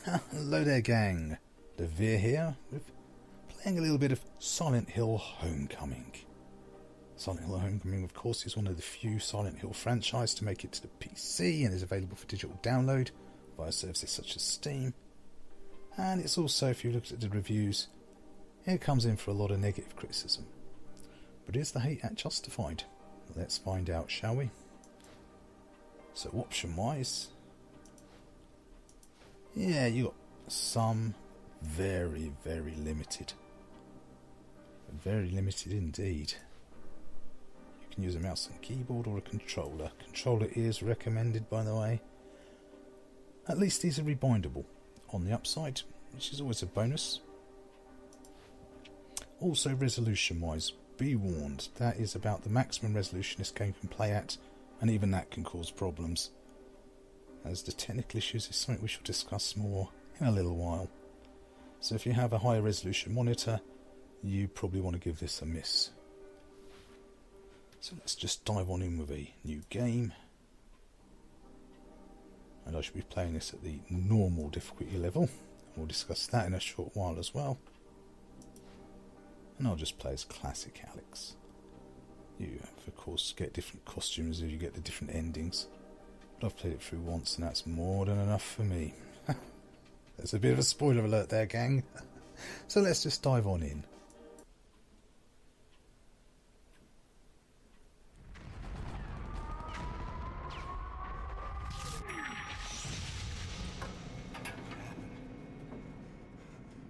Hello there, gang. Devere here with playing a little bit of Silent Hill Homecoming. Silent Hill Homecoming, of course, is one of the few Silent Hill franchise to make it to the PC and is available for digital download via services such as Steam. And it's also, if you look at the reviews, it comes in for a lot of negative criticism. But is the hate justified? Let's find out, shall we? So option-wise, yeah, you got some very, very limited. Very limited indeed. You can use a mouse and keyboard or a controller. Controller is recommended, by the way. At least these are rebindable on the upside, which is always a bonus. Also, resolution-wise, be warned, that is about the maximum resolution this game can play at, and even that can cause problems. As the technical issues is something we shall discuss more in a little while. So if you have a higher resolution monitor, you probably want to give this a miss. So let's just dive on in with a new game. And I should be playing this at the normal difficulty level. We'll discuss that in a short while as well. And I'll just play as classic Alex. You, of course, get different costumes as you get the different endings. But I've played it through once and that's more than enough for me. That's a bit of a spoiler alert there, gang. So let's just dive on in.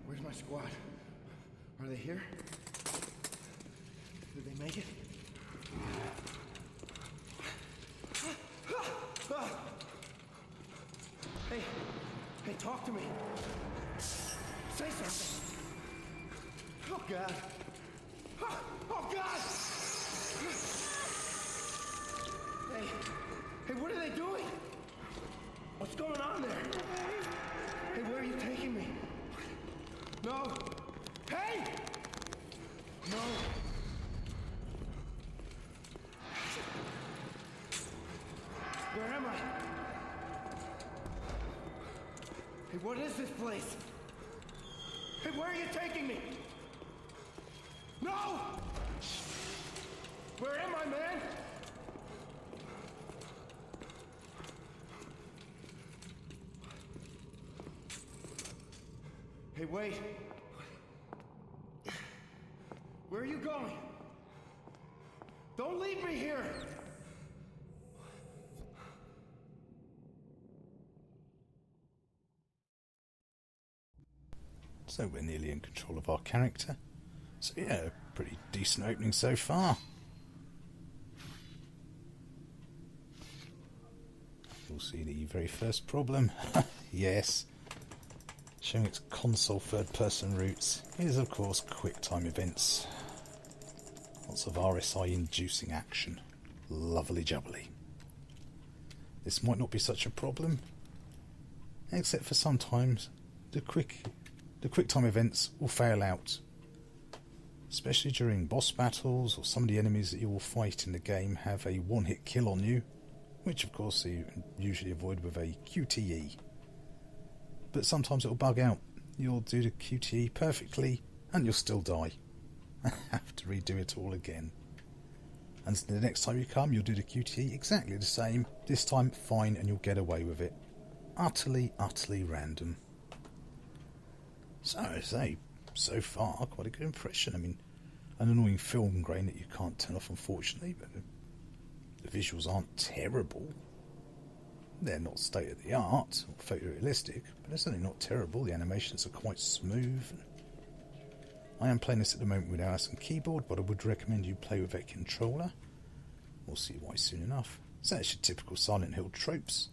Where's my squad? Are they here? Did they make it? Hey, talk to me. Say something. Oh, God. Oh, God! Hey, what are they doing? What's going on there? Hey, where are you taking me? No. Hey! No. Where am I? Hey, what is this place? Hey, where are you taking me? No! Where am I, man? Hey, wait. Where are you going? Don't leave me here! So we're nearly in control of our character. So yeah, pretty decent opening so far. We'll see the very first problem. Yes. Showing its console third-person roots is, of course, quick-time events. Lots of RSI-inducing action. Lovely jubbly. This might not be such a problem, except for sometimes the quick-time events will fail out. Especially during boss battles or some of the enemies that you will fight in the game have a one-hit kill on you, which of course you usually avoid with a QTE. But sometimes it'll bug out. You'll do the QTE perfectly and you'll still die. Have to redo it all again. And the next time you come, you'll do the QTE exactly the same. This time fine and you'll get away with it. Utterly, utterly random. So I say, so far, quite a good impression. I mean, an annoying film grain that you can't turn off, unfortunately, but the visuals aren't terrible. They're not state-of-the-art or photorealistic, but they're certainly not terrible. The animations are quite smooth. I am playing this at the moment with mouse and keyboard, but I would recommend you play with a controller. We'll see why soon enough. So that's your typical Silent Hill tropes.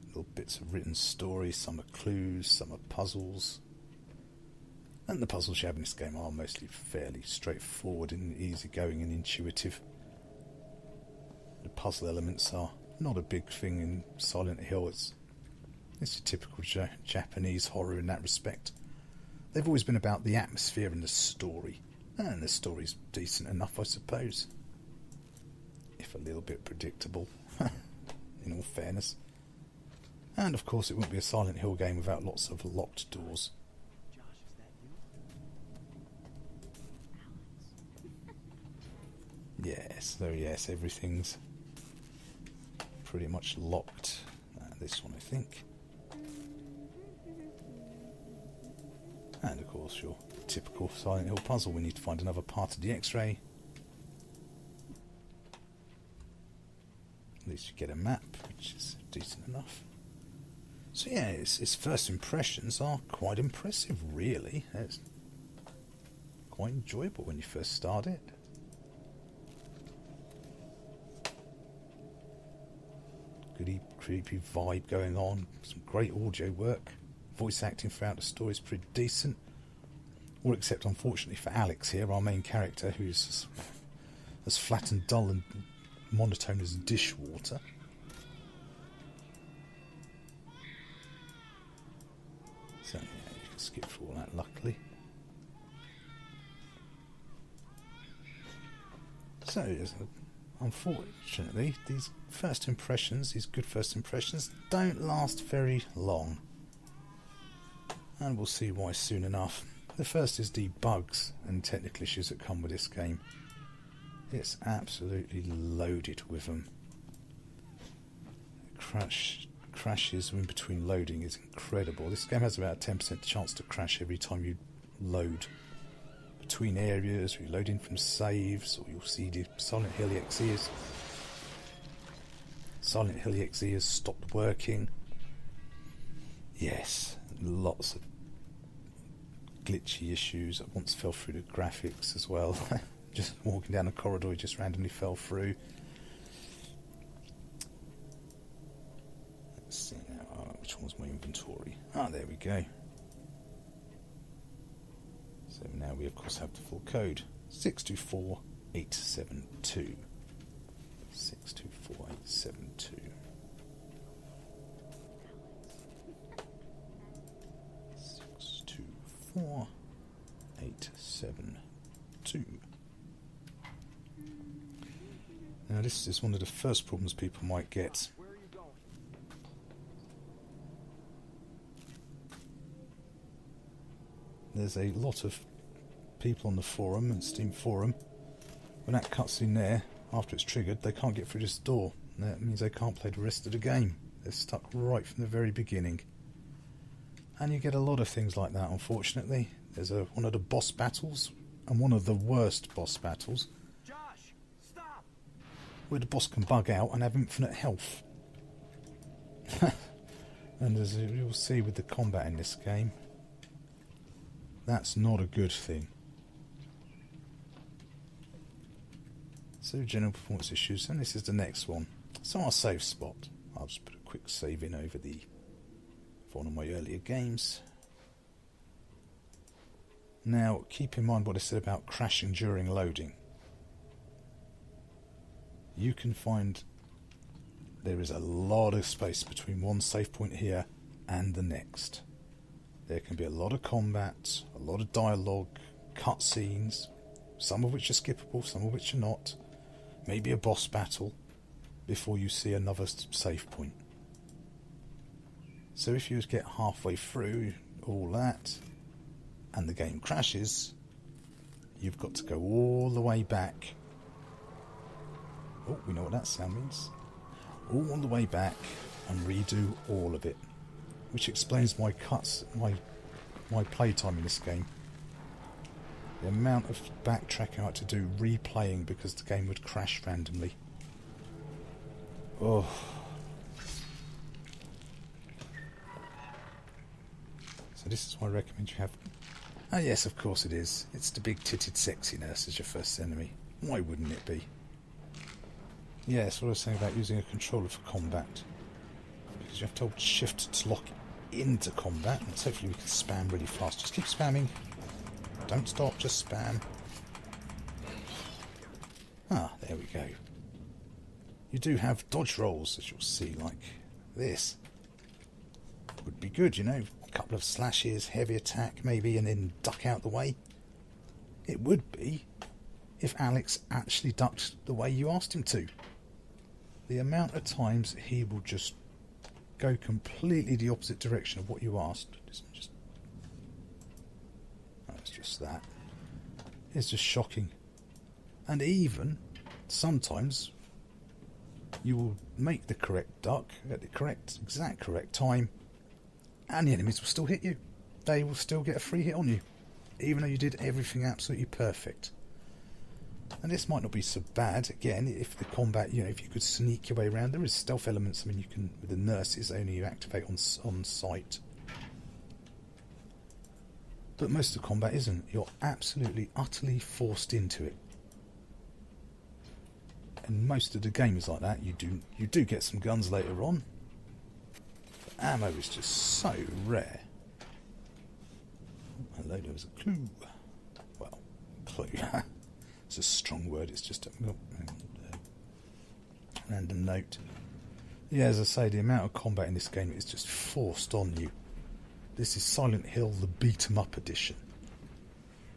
Little bits of written story, some are clues, some are puzzles. And the puzzles you have in this game are mostly fairly straightforward and easygoing and intuitive. The puzzle elements are not a big thing in Silent Hill. It's your typical Japanese horror in that respect. They've always been about the atmosphere and the story. And the story's decent enough, I suppose. If a little bit predictable, in all fairness. And of course it wouldn't be a Silent Hill game without lots of locked doors. Josh, is that you? Yes, so yes, everything's pretty much locked. This one, I think. And of course your typical Silent Hill puzzle. We need to find another part of the X-ray. At least you get a map, which is decent enough. So yeah, its first impressions are quite impressive, really. It's quite enjoyable when you first start it. Goody, creepy vibe going on. Some great audio work. Voice acting throughout the story is pretty decent. All except, unfortunately, for Alex here, our main character, who's as flat and dull and monotone as dishwater. So, yeah, you can skip through all that, luckily. So, unfortunately, these first impressions, these good first impressions, don't last very long. And we'll see why soon enough. The first is the bugs and technical issues that come with this game. It's absolutely loaded with them. Crashes in between loading is incredible. This game has about a 10% chance to crash every time you load between areas, or you load in from saves, or you'll see the Silent Hill EXE has stopped working. Yes, lots of glitchy issues. I once fell through the graphics as well. Just walking down a corridor, just randomly fell through. Let's see now, which one was my inventory? Ah, there we go. So now we of course have the full code. 624872. 624872. 624872. Now this is one of the first problems people might get. Where are you going? There's a lot of people on the forum and Steam forum. When that cutscene there, after it's triggered, they can't get through this door. That means they can't play the rest of the game. They're stuck right from the very beginning. And you get a lot of things like that, unfortunately. There's one of the boss battles, and one of the worst boss battles, Josh, stop! where the boss can bug out and have infinite health. And as you'll see with the combat in this game, that's not a good thing. So general performance issues, and this is the next one. So our save spot. I'll just put a quick save in over for one of my earlier games. Now keep in mind what I said about crashing during loading. You can find there is a lot of space between one save point here and the next. There can be a lot of combat, a lot of dialogue, cutscenes, some of which are skippable, some of which are not. Maybe a boss battle before you see another save point. So if you get halfway through all that and the game crashes, you've got to go all the way back. Oh, we know what that sound means. All the way back and redo all of it. Which explains my playtime in this game. The amount of backtracking I had to do replaying because the game would crash randomly. Oh. So this is why I recommend you have... Ah yes, of course it is. It's the big-titted sexy nurse as your first enemy. Why wouldn't it be? Yes, what I was saying about using a controller for combat. Because you have to hold shift to lock into combat, and hopefully we can spam really fast. Just keep spamming. Don't stop, just spam. Ah, there we go. You do have dodge rolls, as you'll see, like this. Would be good, you know. A couple of slashes, heavy attack maybe, and then duck out the way. It would be if Alex actually ducked the way you asked him to. The amount of times he will just go completely the opposite direction of what you asked. It's just that. It's just shocking. And even sometimes you will make the correct duck at the exact correct time, and the enemies will still hit you. They will still get a free hit on you, even though you did everything absolutely perfect. And this might not be so bad, again, if the combat, if you could sneak your way around. There is stealth elements. I mean, you can, with the nurses, only you activate on sight. But most of the combat isn't. You're absolutely, utterly forced into it. And most of the game is like that. You do get some guns later on. But ammo is just so rare. Oh, hello, there was a clue. Well, clue. It's a strong word. It's just a random note. Yeah, as I say, the amount of combat in this game is just forced on you. This is Silent Hill, the beat-em-up edition.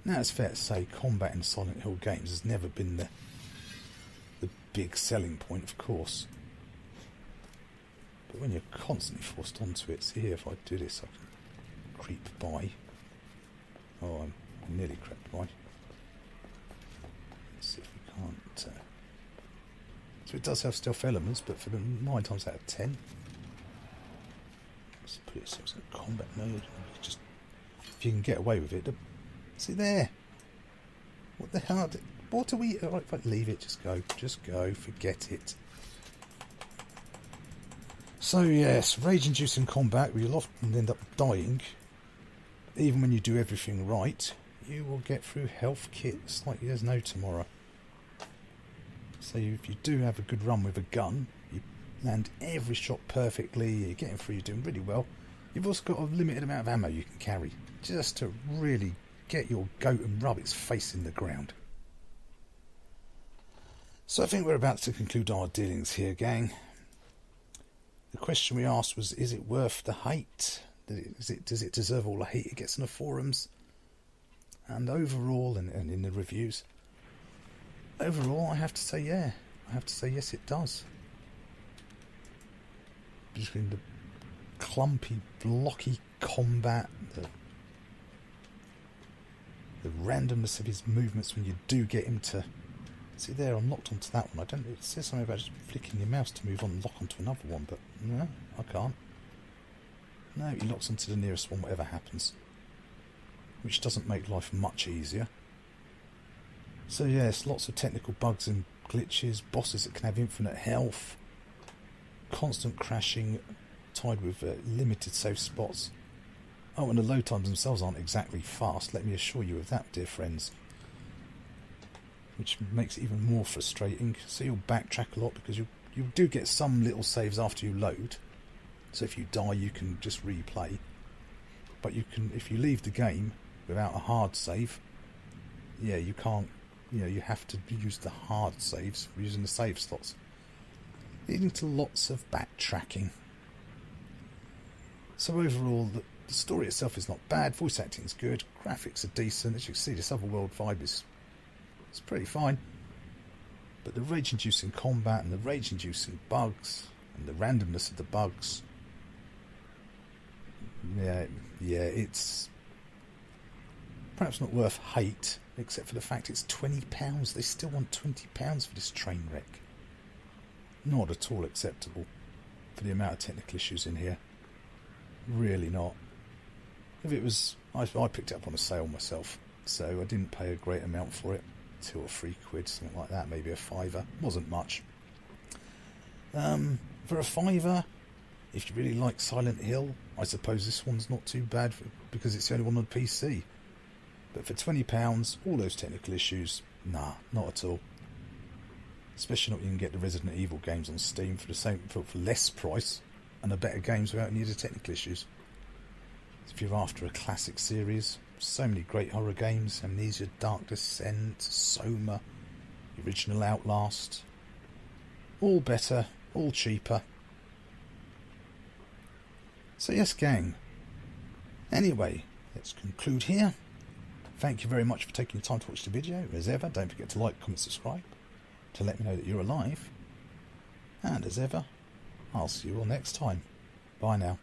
Now, it's fair to say, combat in Silent Hill games has never been the big selling point, of course. But when you're constantly forced onto it, see here, if I do this, I can creep by. Oh, I nearly crept by. Let's see if we can't... So it does have stealth elements, but for the 9 times out of 10... Let's put it so it's in combat mode. Just, if you can get away with it. See there? What the hell? What are we... Alright, if I leave it, just go, forget it. So yes, rage-inducing combat where you'll often end up dying. Even when you do everything right, you will get through health kits like there's no tomorrow. So if you do have a good run with a gun, you land every shot perfectly, you're getting through, you're doing really well. You've also got a limited amount of ammo you can carry, just to really get your goat and rub its face in the ground. So I think we're about to conclude our dealings here, gang. The question we asked was, is it worth the hate? Does it deserve all the hate it gets in the forums? And overall, and in the reviews, overall I have to say yeah. I have to say yes, it does. Between the clumpy, blocky combat, the randomness of his movements when you do get him to... See there, I'm locked onto that one. It says something about just flicking your mouse to move on and lock onto another one, but no, I can't. No, he locks onto the nearest one, whatever happens. Which doesn't make life much easier. So yes, lots of technical bugs and glitches, bosses that can have infinite health, constant crashing, tied with limited safe spots. Oh, and the load times themselves aren't exactly fast, let me assure you of that, dear friends. Which makes it even more frustrating. So you'll backtrack a lot because you do get some little saves after you load. So if you die, you can just replay. But you can, if you leave the game without a hard save, yeah, you can't. You have to use the hard saves using the save slots, leading to lots of backtracking. So overall, the story itself is not bad. Voice acting is good. Graphics are decent. As you can see, this otherworld vibe is pretty fine. But the rage-inducing combat and the rage-inducing bugs and the randomness of the bugs, yeah, it's perhaps not worth hate, except for the fact it's £20. They still want £20 for this train wreck. Not at all acceptable for the amount of technical issues in here. Really not. If it was, I picked it up on a sale myself, so I didn't pay a great amount for it. £2 or £3, something like that, maybe a £5. Wasn't much. For a £5, if you really like Silent Hill, I suppose this one's not too bad because it's the only one on PC. But for £20, all those technical issues, nah, not at all. Especially not when you can get the Resident Evil games on Steam for the same for less price and a better games without any of the technical issues. So if you're after a classic series, so many great horror games: Amnesia, Dark Descent, Soma, the original Outlast, all better, all cheaper. So yes, gang. Anyway, let's conclude here. Thank you very much for taking the time to watch the video. As ever, don't forget to like, comment, subscribe to let me know that you're alive. And as ever, I'll see you all next time. Bye now.